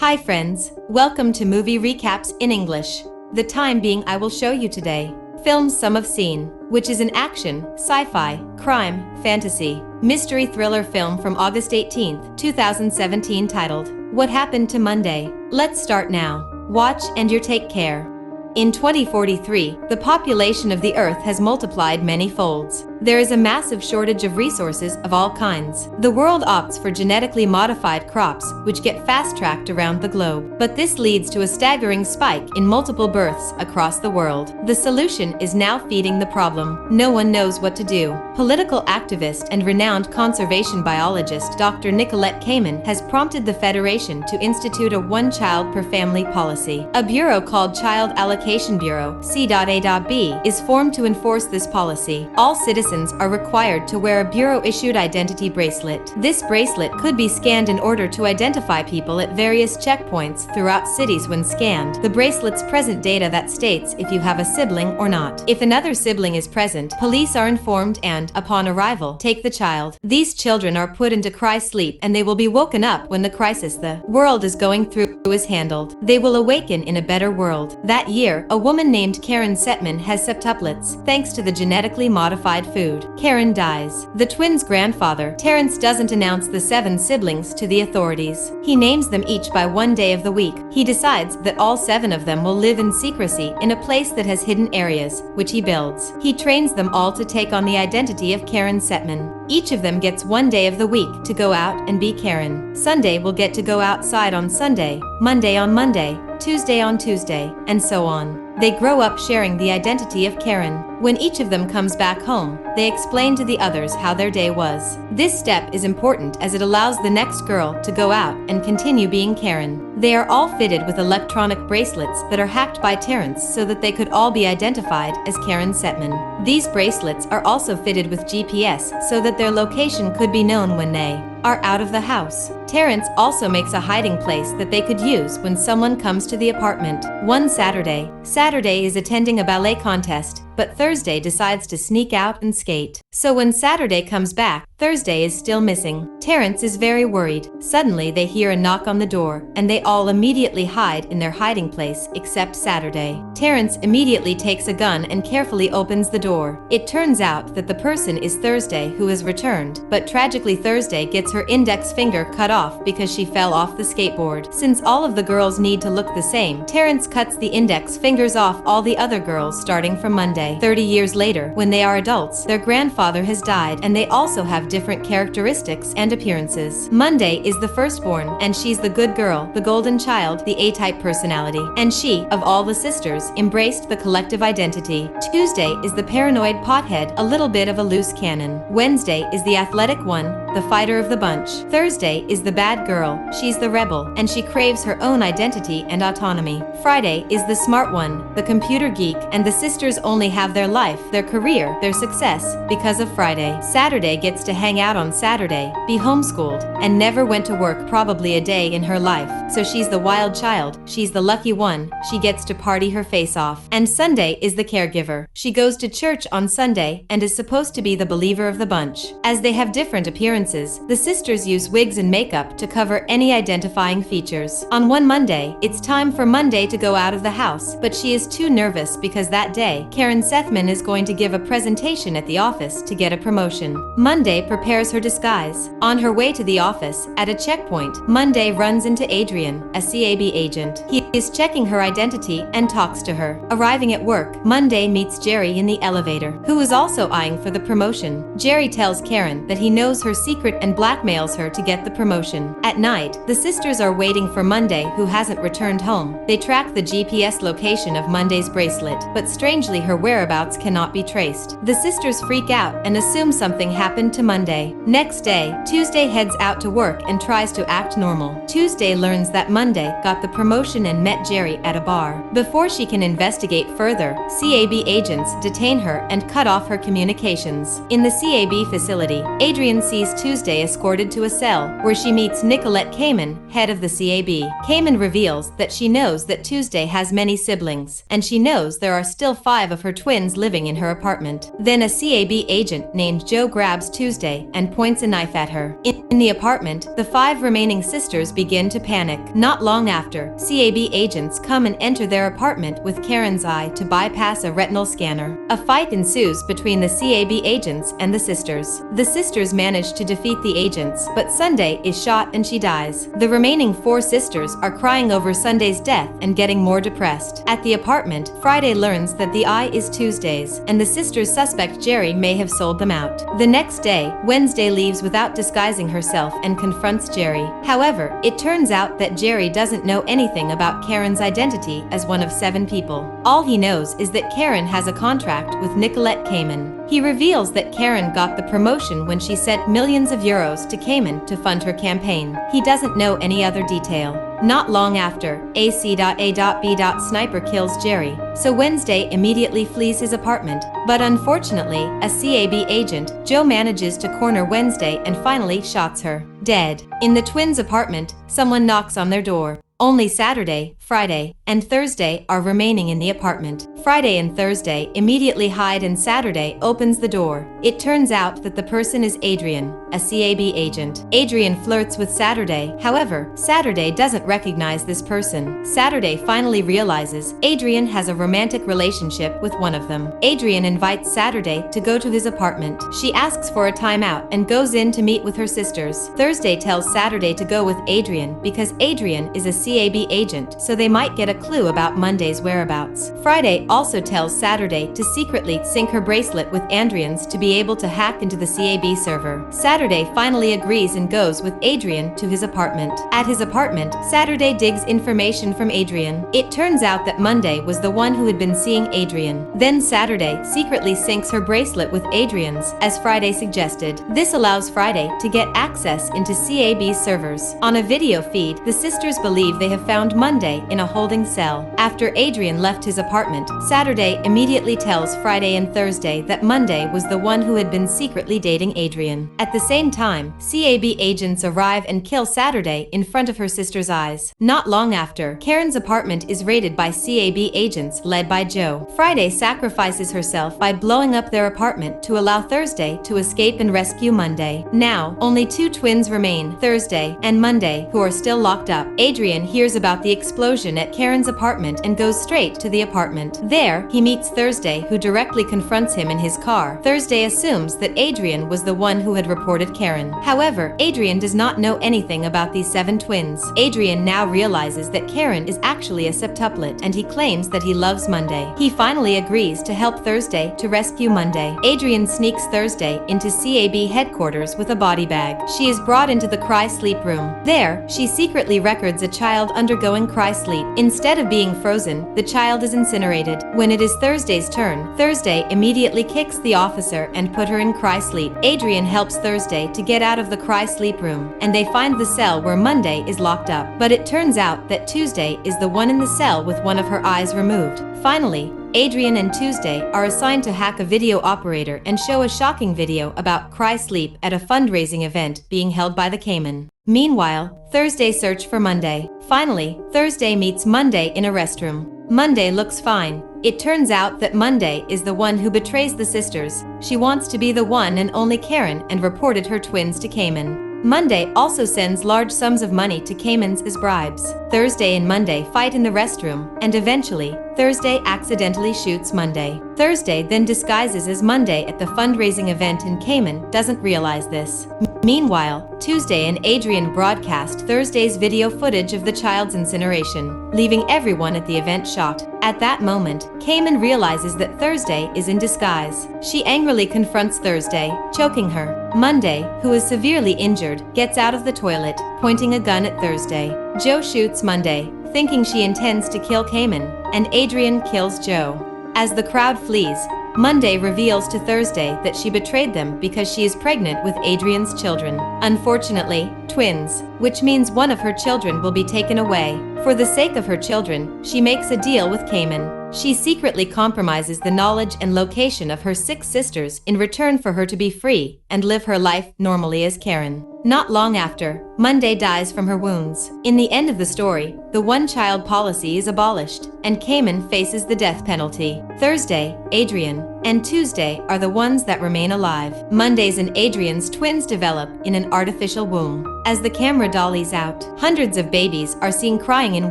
Hi friends, welcome to Movie Recaps in English. The time being I will show you today. Film Sum of Scene, which is an action, sci-fi, crime, fantasy, mystery thriller film from August 18, 2017 titled, What Happened to Monday? Let's start now. Watch and you take care. In 2043, the population of the Earth has multiplied many folds. There is a massive shortage of resources of all kinds. The world opts for genetically modified crops, which get fast-tracked around the globe. But this leads to a staggering spike in multiple births across the world. The solution is now feeding the problem. No one knows what to do. Political activist and renowned conservation biologist Dr. Nicolette Kamen has prompted the Federation to institute a one-child-per-family policy. A bureau called Child Allocation Bureau (C.A.B.) is formed to enforce this policy. All citizens are required to wear a bureau-issued identity bracelet. This bracelet could be scanned in order to identify people at various checkpoints throughout cities. When scanned, the bracelet's present data that states if you have a sibling or not. If another sibling is present, police are informed and, upon arrival, take the child. These children are put into cry-sleep and they will be woken up when the crisis the world is going through is handled. They will awaken in a better world. That year, a woman named Karen Setman has septuplets, thanks to the genetically modified food. Karen dies. The twins' grandfather, Terrence, doesn't announce the 7 siblings to the authorities. He names them each by one day of the week. He decides that all 7 of them will live in secrecy in a place that has hidden areas, which he builds. He trains them all to take on the identity of Karen Setman. Each of them gets one day of the week to go out and be Karen. Sunday will get to go outside on Sunday, Monday on Monday, Tuesday on Tuesday, and so on. They grow up sharing the identity of Karen. When each of them comes back home, they explain to the others how their day was. This step is important as it allows the next girl to go out and continue being Karen. They are all fitted with electronic bracelets that are hacked by Terrence so that they could all be identified as Karen Setman. These bracelets are also fitted with GPS so that their location could be known when they are out of the house. Terrence also makes a hiding place that they could use when someone comes to the apartment. One Saturday is attending a ballet contest, but Thursday decides to sneak out and skate. So when Saturday comes back, Thursday is still missing. Terrence is very worried. Suddenly they hear a knock on the door, and they all immediately hide in their hiding place except Saturday. Terrence immediately takes a gun and carefully opens the door. It turns out that the person is Thursday, who has returned, but tragically Thursday gets her index finger cut off because she fell off the skateboard. Since all of the girls need to look the same, Terrence cuts the index fingers off all the other girls starting from Monday. 30 years later, when they are adults, their grandfather has died and they also have different characteristics and appearances. Monday is the firstborn, and she's the good girl, the golden child, the A-type personality. And she, of all the sisters, embraced the collective identity. Tuesday is the paranoid pothead, a little bit of a loose cannon. Wednesday is the athletic one, the fighter of the bunch. Thursday is the bad girl, she's the rebel, and she craves her own identity and autonomy. Friday is the smart one, the computer geek, and the sisters only have their life, their career, their success because of Friday. Saturday gets to hang out on Saturday, be homeschooled, and never went to work probably a day in her life. So she's the wild child, she's the lucky one, she gets to party her face off. And Sunday is the caregiver. She goes to church on Sunday and is supposed to be the believer of the bunch. As they have different appearances, the sisters use wigs and makeup to cover any identifying features. On one Monday, it's time for Monday to go out of the house, but she is too nervous because that day, Karen Setman is going to give a presentation at the office to get a promotion. Monday prepares her disguise. On her way to the office, at a checkpoint, Monday runs into Adrian, a CAB agent. He is checking her identity and talks to her. Arriving at work, Monday meets Jerry in the elevator, who is also eyeing for the promotion. Jerry tells Karen that he knows her secret and blackmails her to get the promotion. At night, the sisters are waiting for Monday, who hasn't returned home. They track the GPS location of Monday's bracelet, but strangely her whereabouts cannot be traced. The sisters freak out and assume something happened to Monday. Next day, Tuesday heads out to work and tries to act normal. Tuesday learns that Monday got the promotion and met Jerry at a bar. Before she can investigate further, CAB agents detain her and cut off her communications. In the CAB facility, Adrian sees Tuesday escorted to a cell, where she meets Nicolette Kamen, head of the CAB. Kamen reveals that she knows that Tuesday has many siblings, and she knows there are still 5 of her twins living in her apartment. Then a CAB agent named Joe grabs Tuesday and points a knife at her. In the apartment, the 5 remaining sisters begin to panic. Not long after, CAB agents come and enter their apartment with Karen's eye to bypass a retinal scanner. A fight ensues between the CAB agents and the sisters. The sisters manage to defeat the agents, but Sunday is shot and she dies. The remaining 4 sisters are crying over Sunday's death and getting more depressed. At the apartment, Friday learns that the eye is Tuesday's, and the sisters suspect Jerry may have sold them out. The next day, Wednesday leaves without disguising herself and confronts Jerry. However, it turns out that Jerry doesn't know anything about Karen's identity as one of 7 people. All he knows is that Karen has a contract with Nicolette Kamen. He reveals that Karen got the promotion when she sent millions of euros to Kamen to fund her campaign. He doesn't know any other detail. Not long after, A.C.A.B. Sniper kills Jerry, so Wednesday immediately flees his apartment. But unfortunately, a CAB agent, Joe, manages to corner Wednesday and finally shots her dead. In the twins' apartment, someone knocks on their door. Only Saturday, Friday, and Thursday are remaining in the apartment. Friday and Thursday immediately hide and Saturday opens the door. It turns out that the person is Adrian, a CAB agent. Adrian flirts with Saturday, however, Saturday doesn't recognize this person. Saturday finally realizes Adrian has a romantic relationship with one of them. Adrian invites Saturday to go to his apartment. She asks for a timeout and goes in to meet with her sisters. Thursday tells Saturday to go with Adrian because Adrian is a CAB agent, so they might get a clue about Monday's whereabouts. Friday also tells Saturday to secretly sync her bracelet with Adrian's to be able to hack into the CAB server. Saturday finally agrees and goes with Adrian to his apartment. At his apartment, Saturday digs information from Adrian. It turns out that Monday was the one who had been seeing Adrian. Then Saturday secretly syncs her bracelet with Adrian's, as Friday suggested. This allows Friday to get access into CAB's servers. On a video feed, the sisters believe they have found Monday in a holding cell. After Adrian left his apartment, Saturday immediately tells Friday and Thursday that Monday was the one who had been secretly dating Adrian. At the same time, CAB agents arrive and kill Saturday in front of her sister's eyes. Not long after, Karen's apartment is raided by CAB agents led by Joe. Friday sacrifices herself by blowing up their apartment to allow Thursday to escape and rescue Monday. Now, only 2 twins remain, Thursday and Monday, who are still locked up. Adrian hears about the explosion at Karen's apartment and goes straight to the apartment. There, he meets Thursday, who directly confronts him in his car. Thursday assumes that Adrian was the one who had reported Karen. However, Adrian does not know anything about these 7 twins. Adrian now realizes that Karen is actually a septuplet, and he claims that he loves Monday. He finally agrees to help Thursday to rescue Monday. Adrian sneaks Thursday into CAB headquarters with a body bag. She is brought into the cry sleep room. There, she secretly records a child undergoing cry sleep. Instead of being frozen, the child is incinerated. When it is Thursday's turn, Thursday immediately kicks the officer and put her in cry sleep. Adrian helps Thursday to get out of the cry sleep room, and they find the cell where Monday is locked up. But it turns out that Tuesday is the one in the cell with one of her eyes removed. Finally, Adrian and Tuesday are assigned to hack a video operator and show a shocking video about cry sleep at a fundraising event being held by the Kamen. Meanwhile, Thursday search for Monday. Finally, Thursday meets Monday in a restroom. Monday looks fine. It turns out that Monday is the one who betrays the sisters. She wants to be the one and only Karen and reported her twins to Kamen. Monday also sends large sums of money to Kamen's as bribes. Thursday and Monday fight in the restroom, and eventually, Thursday accidentally shoots Monday. Thursday then disguises as Monday at the fundraising event and Kamen doesn't realize this. Meanwhile, Tuesday and Adrian broadcast Thursday's video footage of the child's incineration, leaving everyone at the event shocked. At that moment, Kamen realizes that Thursday is in disguise. She angrily confronts Thursday, choking her. Monday, who is severely injured, gets out of the toilet, pointing a gun at Thursday. Joe shoots Monday, thinking she intends to kill Kamen, and Adrian kills Joe. As the crowd flees, Monday reveals to Thursday that she betrayed them because she is pregnant with Adrian's children. Unfortunately, twins, which means one of her children will be taken away. For the sake of her children, she makes a deal with Kamen. She secretly compromises the knowledge and location of her 6 sisters in return for her to be free and live her life normally as Karen. Not long after, Monday dies from her wounds. In the end of the story, the one-child policy is abolished, and Cayman faces the death penalty. Thursday, Adrian, and Tuesday are the ones that remain alive. Monday's and Adrian's twins develop in an artificial womb. As the camera dollies out, hundreds of babies are seen crying in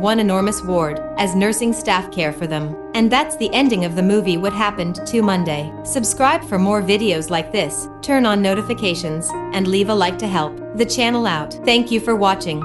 one enormous ward as nursing staff care for them. And that's the ending of the movie What Happened to Monday. Subscribe for more videos like this, turn on notifications, and leave a like to help the channel out. Thank you for watching.